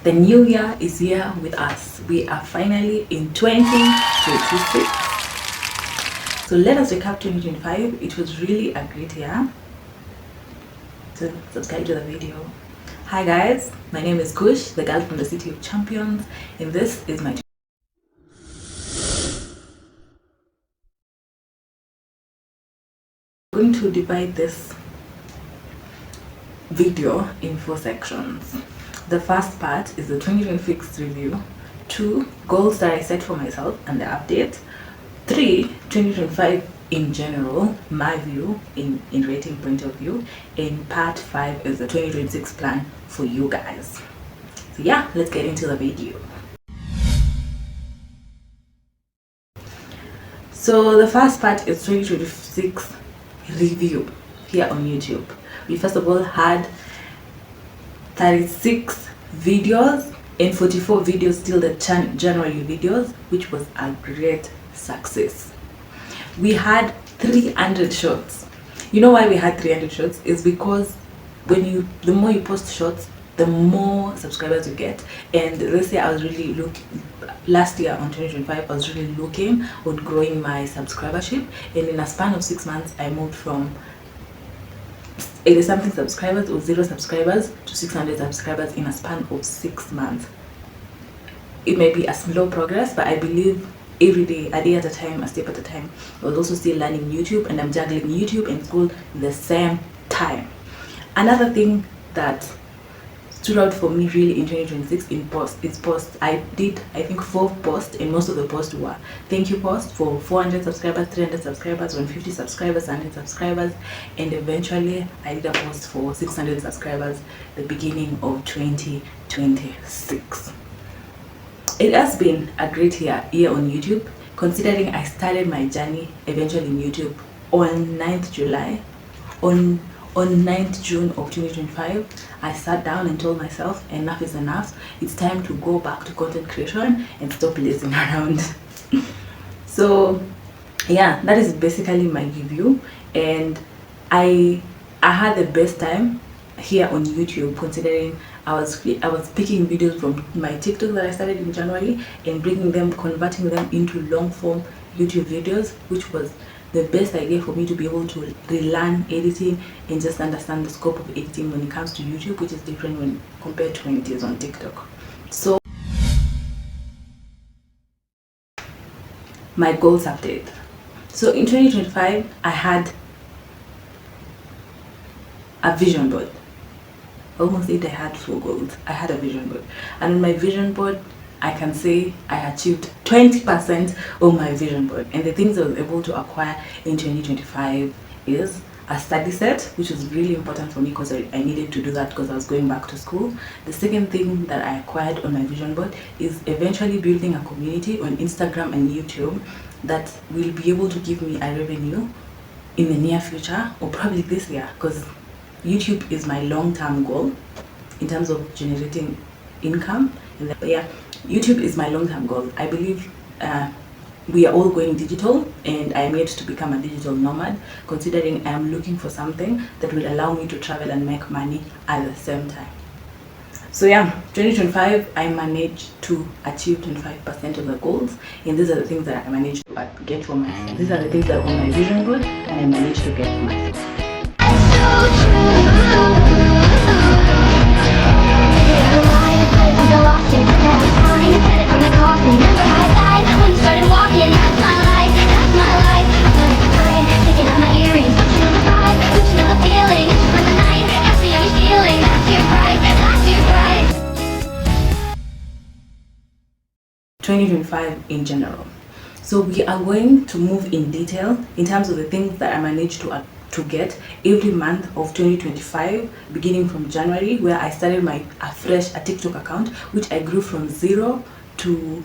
The new year is here with us. We are finally in 2026. So let us recap 2025. It was really a great year. So subscribe to the video. Hi guys, my name is Kush, the girl from the city of champions, and this is my I'm going to divide this video in 4 sections. The first part is the 2026 review, 2 goals that I set for myself and the update, 3 2025 in general, my view in rating point of view, and part 5 is the 2026 plan for you guys. So yeah, let's get into the video. So the first part is 2026 review here on YouTube. We first of all had 36 videos and 44 videos still the January videos, which was a great success. We had 300 shots. You know why we had 300 shots is because the more you post shots, the more subscribers you get. And this year last year on 2025 I was really looking on growing my subscribership, and in a span of 6 months I moved from 80 something subscribers or 0 subscribers to 600 subscribers in a span of 6 months. It may be a slow progress, but I believe every day, a day at a time, a step at a time. I was also still learning YouTube, and I'm juggling YouTube and school at the same time. Another thing that stood out for me really in 2026 is posts. I did, I think, 4 posts, and most of the posts were thank you posts for 400 subscribers, 300 subscribers, 150 subscribers, 100 subscribers, and eventually I did a post for 600 subscribers the beginning of 2026. It has been a great year on YouTube, considering I started my journey eventually in YouTube on 9th July. On 9th June of 2025, I sat down and told myself enough is enough. It's time to go back to content creation and stop lazing around. So yeah, that is basically my review, and I had the best time here on YouTube, considering I was picking videos from my TikTok that I started in January and converting them into long form YouTube videos, which was the best idea for me to be able to relearn editing and just understand the scope of editing when it comes to YouTube, which is different when compared to when it is on TikTok. So my goals update. So in 2025 I had a vision board. Almost I had 4 goals. I had a vision board, and on my vision board I can say I achieved 20% of my vision board. And the things I was able to acquire in 2025 is a study set, which was really important for me because I needed to do that because I was going back to school. The second thing that I acquired on my vision board is eventually building a community on Instagram and YouTube that will be able to give me a revenue in the near future, or probably this year, because YouTube is my long-term goal in terms of generating income. But yeah, YouTube is my long-term goal. I believe we are all going digital, and I am yet to become a digital nomad, considering I am looking for something that will allow me to travel and make money at the same time. So yeah, 2025 I managed to achieve 25% of the goals, and these are the things that I managed to get for myself. These are the things that are on my vision board and I managed to get for myself. In general. So we are going to move in detail in terms of the things that I managed to get every month of 2025, beginning from January, where I started a TikTok account, which I grew from 0 to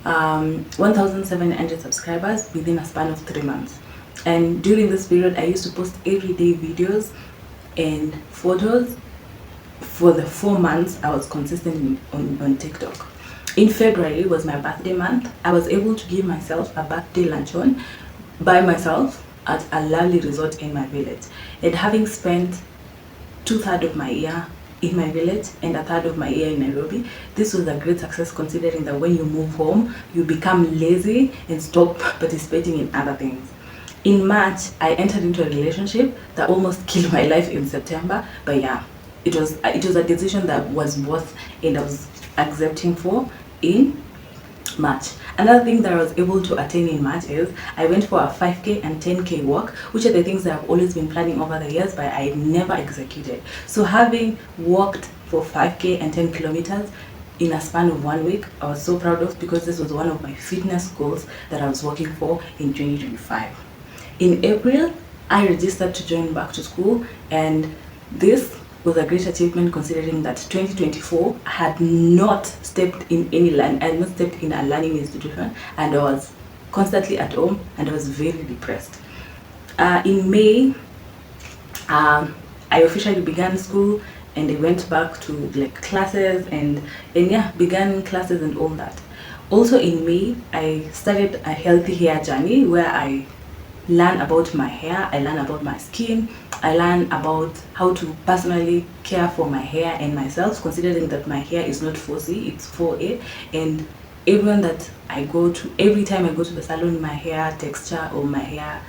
1,700 subscribers within a span of 3 months. And during this period I used to post everyday videos and photos. For the 4 months I was consistent on TikTok. In February was my birthday month. I was able to give myself a birthday luncheon by myself at a lovely resort in my village. And having spent 2/3 of my year in my village and a third of my year in Nairobi. This was a great success considering that when you move home, you become lazy and stop participating in other things. In March, I entered into a relationship that almost killed my life in September, but yeah, it was a decision that was worth and I was accepting for in March. Another thing that I was able to attain in March is I went for a 5k and 10k walk, which are the things that I've always been planning over the years, but I never executed. So having walked for 5k and 10 kilometers in a span of 1 week, I was so proud of, because this was one of my fitness goals that I was working for in 2025. In April, I registered to join back to school, and this was a great achievement considering that 2024 I had not stepped in any I had not stepped in a learning institution, and I was constantly at home and I was very depressed. In May, I officially began school and I went back to like classes and yeah, began classes and all that. Also in May, I started a healthy hair journey where I learn about my hair, I learn about my skin, I learn about how to personally care for my hair and myself, considering that my hair is not 4C, it's 4A, and everyone that I go to, every time I go to the salon, my hair texture or my hair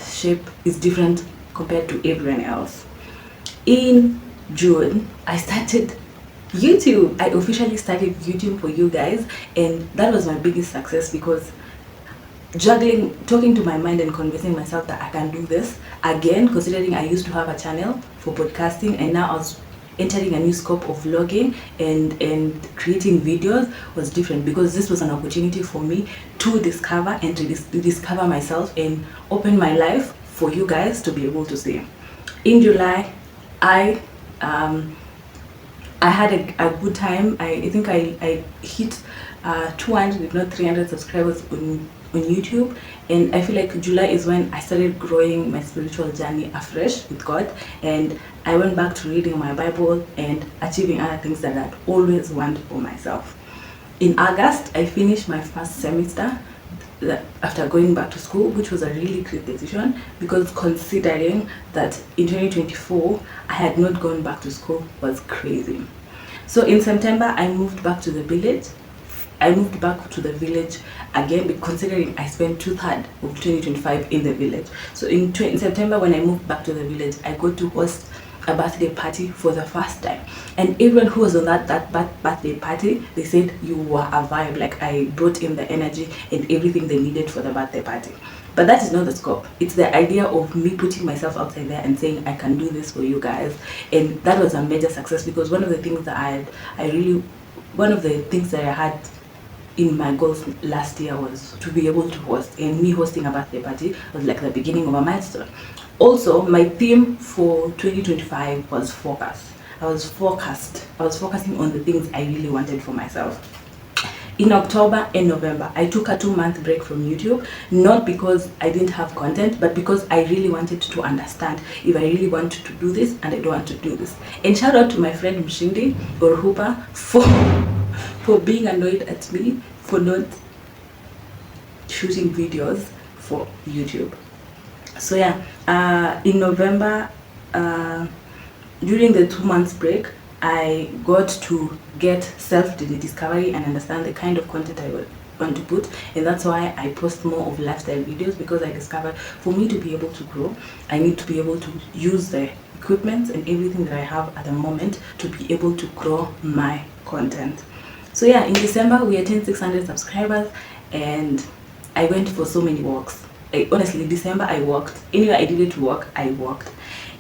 shape is different compared to everyone else. In June, I started YouTube. I officially started YouTube for you guys, and that was my biggest success because juggling, talking to my mind and convincing myself that I can do this again, considering I used to have a channel for podcasting and now I was entering a new scope of vlogging and creating videos, was different because this was an opportunity for me to discover and to discover myself and open my life for you guys to be able to see. In July, I had a good time. I think I hit 200 if not 300 subscribers on YouTube, and I feel like July is when I started growing my spiritual journey afresh with God, and I went back to reading my Bible and achieving other things that I'd always wanted for myself. In August, I finished my first semester after going back to school, which was a really great decision because considering that in 2024 I had not gone back to school was crazy. So in September, I moved back to the village. I moved back to the village again, considering I spent 2/3 of 2025 in the village. So in September, when I moved back to the village, I got to host a birthday party for the first time, and everyone who was on that birthday party, they said you were a vibe. Like I brought in the energy and everything they needed for the birthday party. But that is not the scope. It's the idea of me putting myself outside there and saying I can do this for you guys, and that was a major success because one of the things that I had in my goals last year was to be able to host, and me hosting a birthday party was like the beginning of a milestone. Also, my theme for 2025 was focus. I was focusing on the things I really wanted for myself. In October and November, I took a 2-month break from YouTube, not because I didn't have content, but because I really wanted to understand if I really wanted to do this and I don't want to do this. And shout out to my friend Mshindi or Hooper for being annoyed at me for not shooting videos for YouTube. So yeah, in November, during the 2 months break, I got to get self-discovery and understand the kind of content I would want to put, and that's why I post more of lifestyle videos, because I discovered for me to be able to grow, I need to be able to use the equipment and everything that I have at the moment to be able to grow my content. So yeah, in December we attained 600 subscribers and I went for so many walks. Honestly, December I walked. Anywhere I needed to walk, I walked.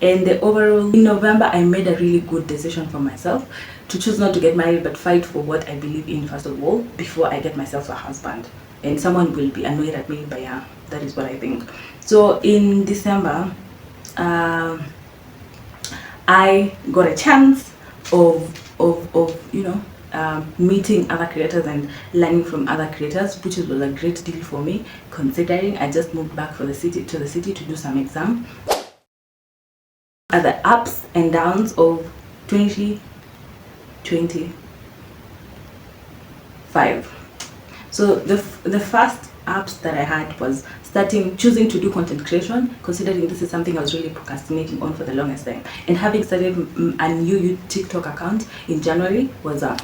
And in November, I made a really good decision for myself to choose not to get married, but fight for what I believe in first of all, before I get myself a husband. And someone will be annoyed at me, but yeah, that is what I think. So in December, I got a chance of meeting other creators and learning from other creators, which was a great deal for me, considering I just moved back to the city to do some exam. At the ups and downs of 2025. So the first apps that I had was choosing to do content creation, considering this is something I was really procrastinating on for the longest time. And having started a new TikTok account in January was a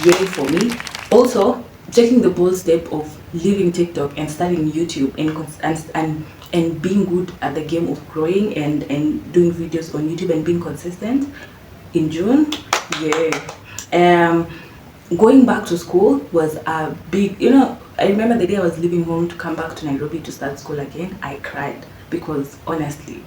yay for me. Also, taking the bold step of leaving TikTok and starting YouTube and being good at the game of growing and doing videos on YouTube and being consistent in June. Yeah. Going back to school was a big, I remember the day I was leaving home to come back to Nairobi to start school again. I cried because honestly,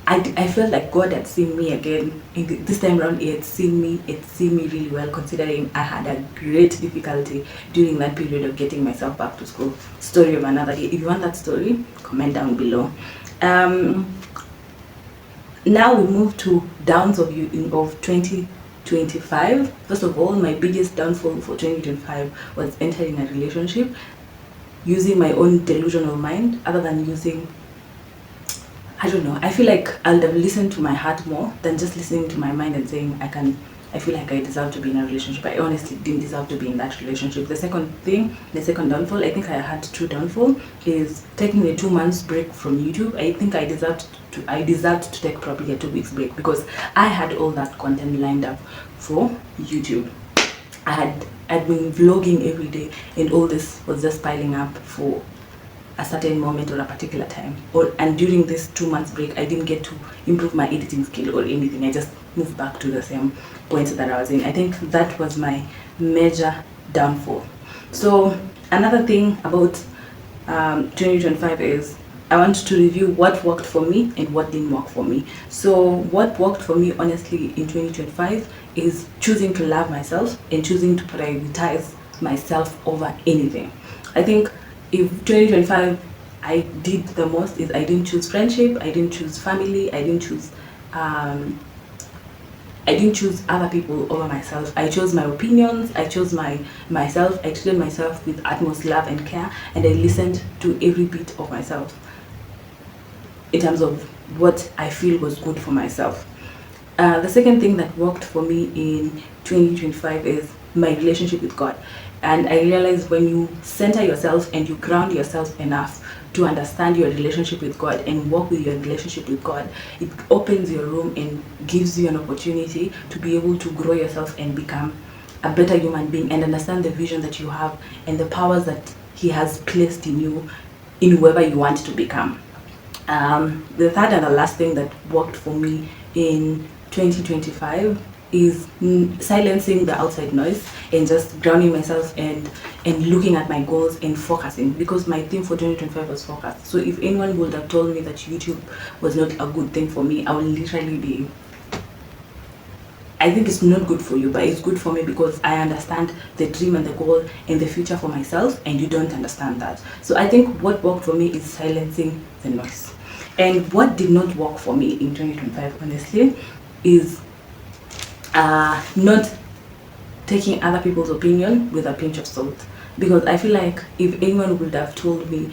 I felt like God had seen me again. This time around, He had seen me really well, considering I had a great difficulty during that period of getting myself back to school. Story of another day. If you want that story, comment down below. Now we move to downs of 2025. First of all, my biggest downfall for 2025 was entering a relationship using my own delusional mind, other than using, I don't know, I feel like I would have listened to my heart more than just listening to my mind and saying I feel like I deserve to be in a relationship. I honestly didn't deserve to be in that relationship. The second downfall, I think I had two downfall, is taking a 2 months break from YouTube. I think I deserved to take probably a 2 weeks break, because I had all that content lined up for YouTube. I'd been vlogging every day, and all this was just piling up for a certain moment or a particular time. And during this 2 months break, I didn't get to improve my editing skill or anything. I just moved back to the same point that I was in. I think that was my major downfall. So another thing about 2025 is I want to review what worked for me and what didn't work for me. So what worked for me honestly in 2025 is choosing to love myself and choosing to prioritize myself over anything. I think if 2025 I did the most is I didn't choose friendship, I didn't choose family, I didn't choose other people over myself. I chose my opinions, I chose myself, I treated myself with utmost love and care, and I listened to every bit of myself in terms of what I feel was good for myself. The second thing that worked for me in 2025 is my relationship with God. And I realized when you center yourself and you ground yourself enough to understand your relationship with God and work with your relationship with God, it opens your room and gives you an opportunity to be able to grow yourself and become a better human being and understand the vision that you have and the powers that He has placed in you, in whoever you want to become. The third and the last thing that worked for me in 2025 is silencing the outside noise and just grounding myself and looking at my goals and focusing, because my theme for 2025 was focus. So if anyone would have told me that YouTube was not a good thing for me, I would literally be, I think it's not good for you, but it's good for me because I understand the dream and the goal and the future for myself, and you don't understand that. So I think what worked for me is silencing the noise. And what did not work for me in 2025, honestly, is not taking other people's opinion with a pinch of salt. Because I feel like if anyone would have told me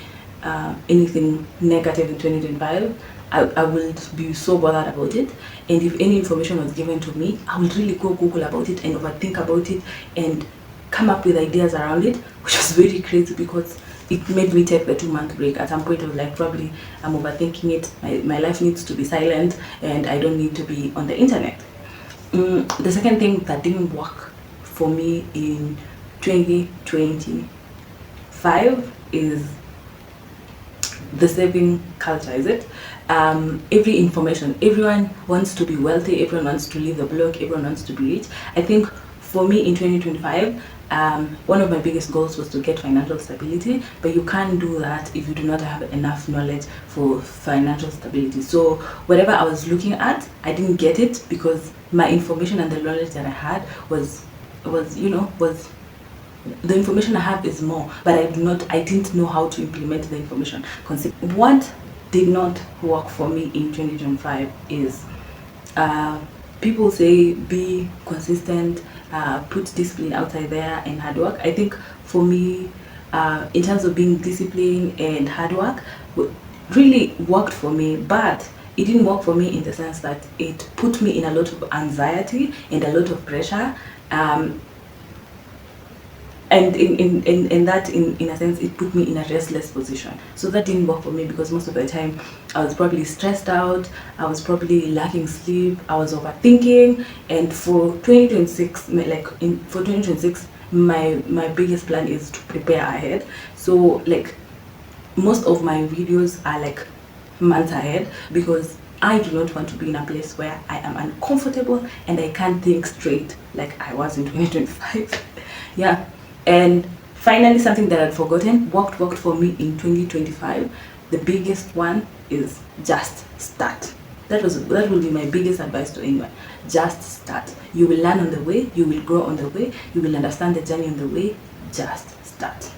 anything negative in 2025, I would be so bothered about it. And if any information was given to me, I would really go Google about it and overthink about it and come up with ideas around it, which was very crazy because it made me take the 2 month break. At some point I was like, probably I'm overthinking it, my life needs to be silent and I don't need to be on the internet. The second thing that didn't work for me in 2025 is the saving culture, is it? Every information, everyone wants to be wealthy, everyone wants to leave the block, everyone wants to be rich. I think for me in 2025, one of my biggest goals was to get financial stability, but you can't do that if you do not have enough knowledge for financial stability. So whatever I was looking at, I didn't get it because my information and the knowledge that I had was the information I have is more, but I didn't know how to implement the information. What did not work for me in 2025 is people say be consistent, put discipline outside there and hard work. I think for me, in terms of being disciplined and hard work, really worked for me, but it didn't work for me in the sense that it put me in a lot of anxiety and a lot of pressure. And in that, in a sense, it put me in a restless position. So that didn't work for me, because most of the time I was probably stressed out, I was probably lacking sleep, I was overthinking. And for 2026, for 2026, my biggest plan is to prepare ahead. So like most of my videos are like months ahead, because I do not want to be in a place where I am uncomfortable and I can't think straight like I was in 2025. Yeah. And finally, something that I'd forgotten worked for me in 2025. The biggest one is just start. That will be my biggest advice to anyone. Just start. You will learn on the way, you will grow on the way, you will understand the journey on the way. Just start.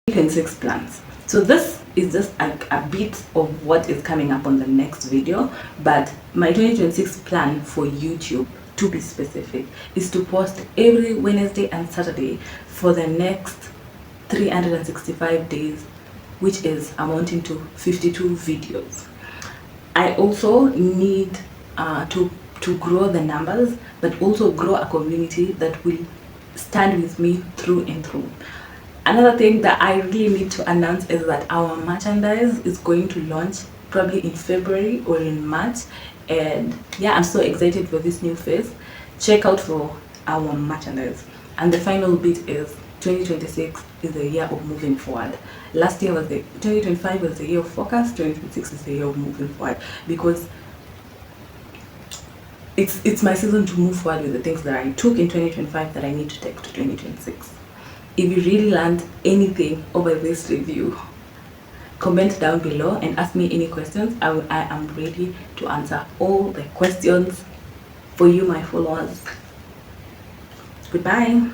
2026 plans. So this is just a bit of what is coming up on the next video, but my 2026 plan for YouTube, to be specific, is to post every Wednesday and Saturday for the next 365 days, which is amounting to 52 videos. I also need to grow the numbers, but also grow a community that will stand with me through and through. Another thing that I really need to announce is that our merchandise is going to launch probably in February or in March. And yeah, I'm so excited for this new phase. Check out for our merchandise. And the final bit is 2026 is the year of moving forward. Last year was 2025 was the year of focus, 2026 is the year of moving forward, because it's my season to move forward with the things that I took in 2025 that I need to take to 2026. If you really learned anything over this review, comment down below and ask me any questions. I am ready to answer all the questions for you, my followers. Goodbye.